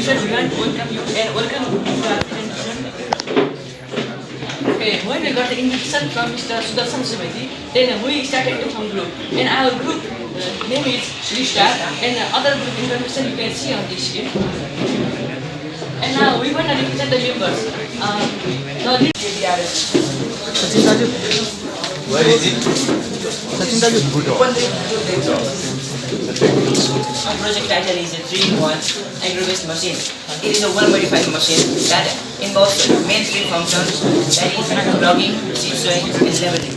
presentation. We want to welcome you and welcome to our presentation. Okay, when we got the invitation from Mr. Sudarshan Subedi, then we started to form group. And our group name is Restart, and other group information you can see on this sheet. And now we want to represent the members. Sachin Daju. Where is it? Sachin Daju. Our project title is a 3-in-1 agro-based machine. It is a well-modified machine that involves main 3 functions, that is logging, seed sowing, and leveling.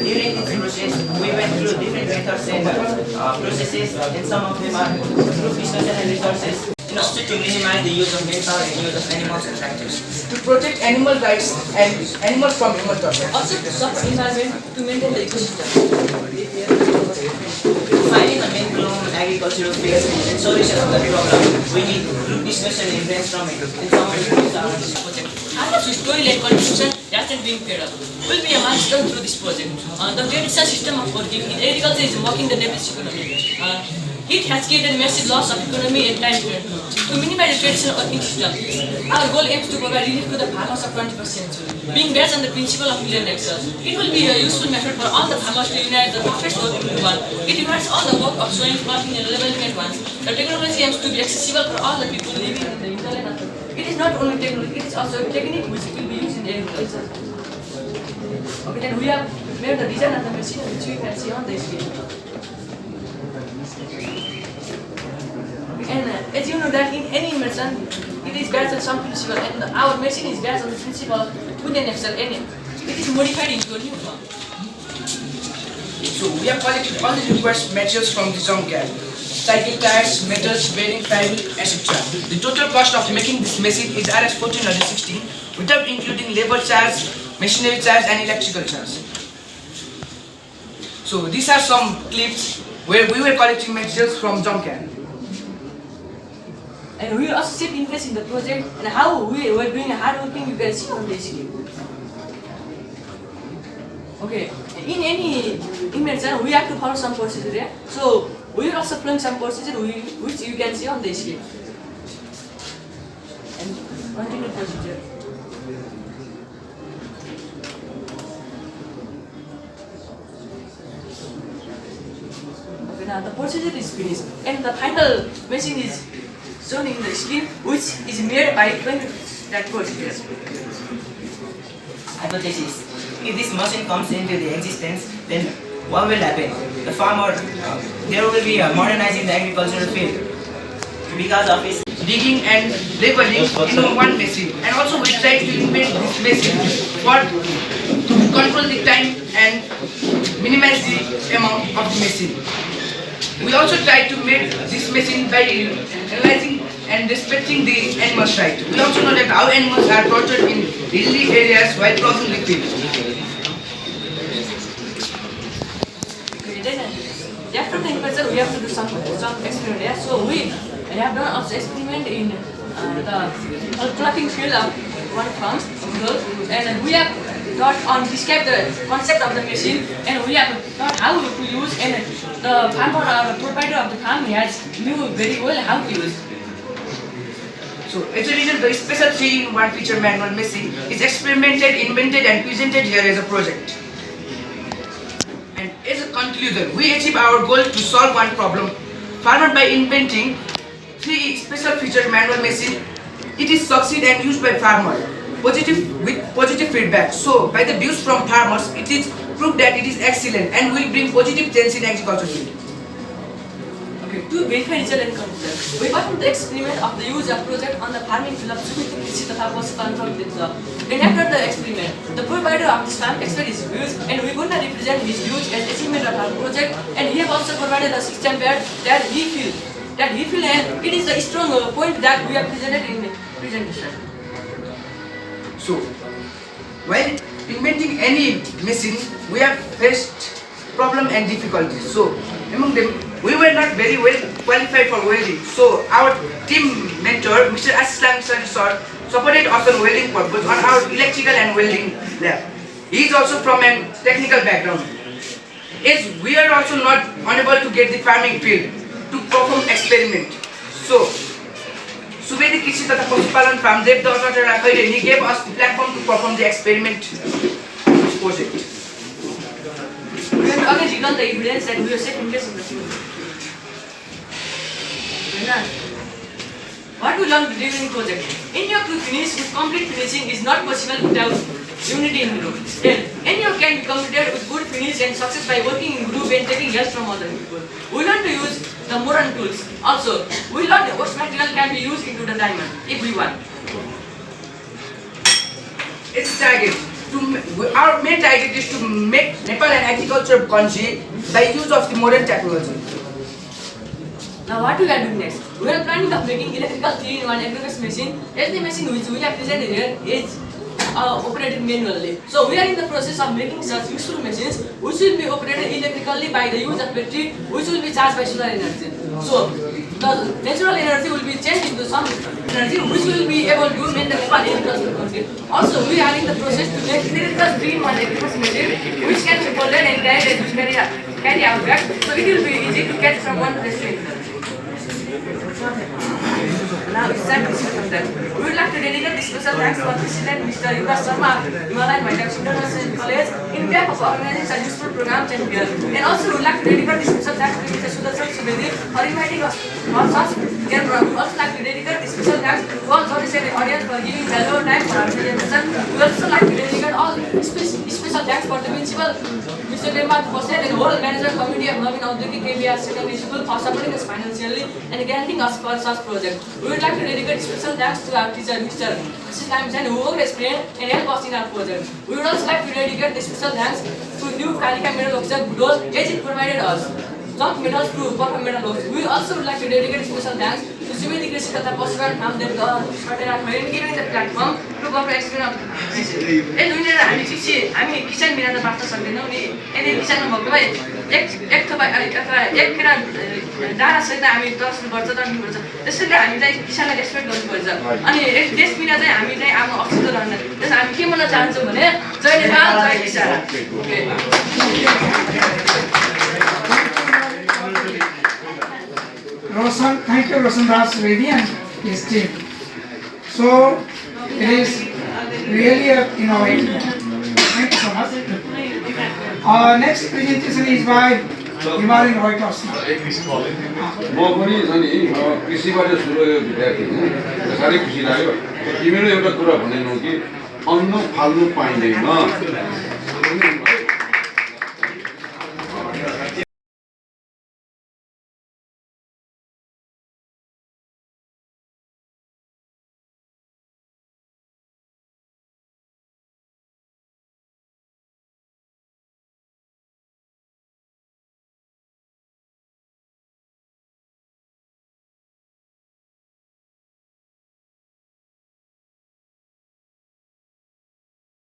During this process, we went through different methods and processes, and some of them are group discussion and resources, in order to minimize the use of manpower and use of animals and tractors. To protect animal rights and animals from human torture. Also to support environment to maintain the ecosystem. Finding a main agricultural fields and solutions of the problem, we need group discussion and brainstorming, and some of the groups are on this project. After story-led contribution, that's being paid up, will be a milestone through this project. The traditional system of working in agriculture is mocking the Nepalese economy. It has created massive loss of economy and time to minimize the traditional working system. Our goal aims to provide relief to the farmers of 21st century, being based on the principle of million hectares. It will be a useful method for all the farmers to unite the toughest work into one. It unites all the work of sowing, planting, and leveling at once. The technology aims to be accessible for all the people living in the hinterland. It is not only technology, it is also a technique which will be used in agriculture. Okay, then we have made the design of the machine which you can see on the screen. And as you know that in any machine, it is based on some principle, and our machine is based on the principle of food and excel, and it is modified into a new form. So we have collected all the required materials from the junkyard. Cycle tires, metals, bearing, fabric, etc. The total cost of making this machine is Rs 1416 without including labor charge, machinery charge and electrical charge. So these are some clips where we were collecting materials from junkyard. And we will also take interest in the project and how we were doing hard working, you can see on the screen. Okay, in any invention we have to follow some procedure. Yeah? So we will also plan some procedure which you can see on the screen. And continue procedure. Okay, now the procedure is finished and the final machine is shown in the screen, which is made by that procedure. Hypothesis. If this machine comes into the existence, then what will happen? The farmer, there will be a modernizing the agricultural field because of its Digging and labeling in one machine. And also we try to invent this machine for to control the time and minimize the amount of the machine. We also try to make this machine by analyzing and respecting the animals' right. We also know that how animals are tortured in hilly areas while crossing the field. Okay, then after the invention we have to do some experiment. Yeah? So we have done also experiment in the clothing field of one farm, and we have taught on describe the concept of the machine, and we have taught how to use, and the farmer or the provider of the farm has knew very well how to use. So as a result, the special 3-in-1 feature manual machine is experimented, invented and presented here as a project. And as a conclusion, we achieve our goal to solve one problem. Farmer by inventing 3 special feature manual machine, it is succeed and used by farmer with positive feedback. So by the views from farmers, it is proved that it is excellent and will bring positive change in agriculture field. Okay, to verify result and conclusion, we performed the experiment of the use of project on the farming field of Sumiti Krishi तथा पशुपालन विभाग. And after the experiment, the provider of this farm expressed his views, and we could not represent his views and achievement of our project. And he have also provided a system that he feels, and it is the strong point that we have presented in the presentation. So, while inventing any machine, we have faced problem and difficulties. So, among them, we were not very well qualified for welding. So, our team mentor, Mr. Aslan sir, supported us on welding purpose on our electrical and welding lab. He is also from a technical background. As we are also not unable to get the farming field, to perform experiment. So, Subedi Krishi Tata Pasupalan from Dev Dawata Rakhaile, he gave us the platform to perform the experiment project. We have again recall the evidence that we are set in case of the field. What we learned during the project? In your to finish with complete finishing is not possible without unity in group. Then, any can be completed with good finish and success by working in group and taking help from other people. We learn to use the modern tools. Also, we learn what material can be used into the diamond if we want. Its target. Our main target is to make Nepal an agriculture country by use of the modern technology. Now what we are doing next? We are planning of making electrical 3-in-1 agriculture machine. As the machine which we have presented here is operated manually. So we are in the process of making such useful machines which will be operated electrically by the use of battery which will be charged by solar energy. So the natural energy will be changed into some energy which will be able to make the Nepal agriculture country. Also we are in the process to make electrical 3-in-1 agriculture machine which can be folded and carry out back. So it will be easy to get from one place to another. Now it's time to see from that. We would like to dedicate this special thanks for President Mr. Yuvraj Sharma, Himalayan Wildlife International College, in behalf of organizing such useful programs and here. And also we would like to dedicate this special thanks to Mr. Sudarshan Subedi for inviting us for such care program. We would also like to dedicate this special thanks to all judges and the audience for giving valuable time for our presentation. We would also like to dedicate all special thanks for the principal, Mr. Lembat Bosset, and the whole management committee of Navin Audyogic KBR Secondary School for supporting us financially and granting us for such project. We would like to dedicate special thanks to our teacher, Mr. Mrs. Kamsan, who worked as friend and helped us in our project. We would also like to dedicate the special thanks to new Kalika Medal Officer Budol, as it provided us jump medals to perform medal office. We also would like to dedicate special thanks to Subedi Krishi Tata Pasupalan from Dev Dawata Rakhaile, giving the platform to perform experiment. And we need हामी किसान बिना त बाँच्न सक्दैनौँ नि यदि किसान नभएको भए एक थोपा अथवा एक केरा दानासहित हामी तर्नुपर्छ त्यसैले हामीलाई किसानलाई रेस्पेक्ट गर्नुपर्छ अनि एक देश बिना चाहिँ हामी चाहिँ आफ्नो अस्तित्व रहन्न त्यसैले हामी के भन्न चाहन्छौँ भने जय नेपाल जय किसान Roshan, thank you Roshan Das Reddy and his team. So it is really innovative. Thank you so much. Our next presentation is by Himalayan Writers. म पनि छ नि कृषिबाट सुरु गरेको विद्यार्थी हुँ साह्रै खुसी लाग्यो तिमीले एउटा कुरा भनेनौ कि अन्न फाल्नु पाइँदैन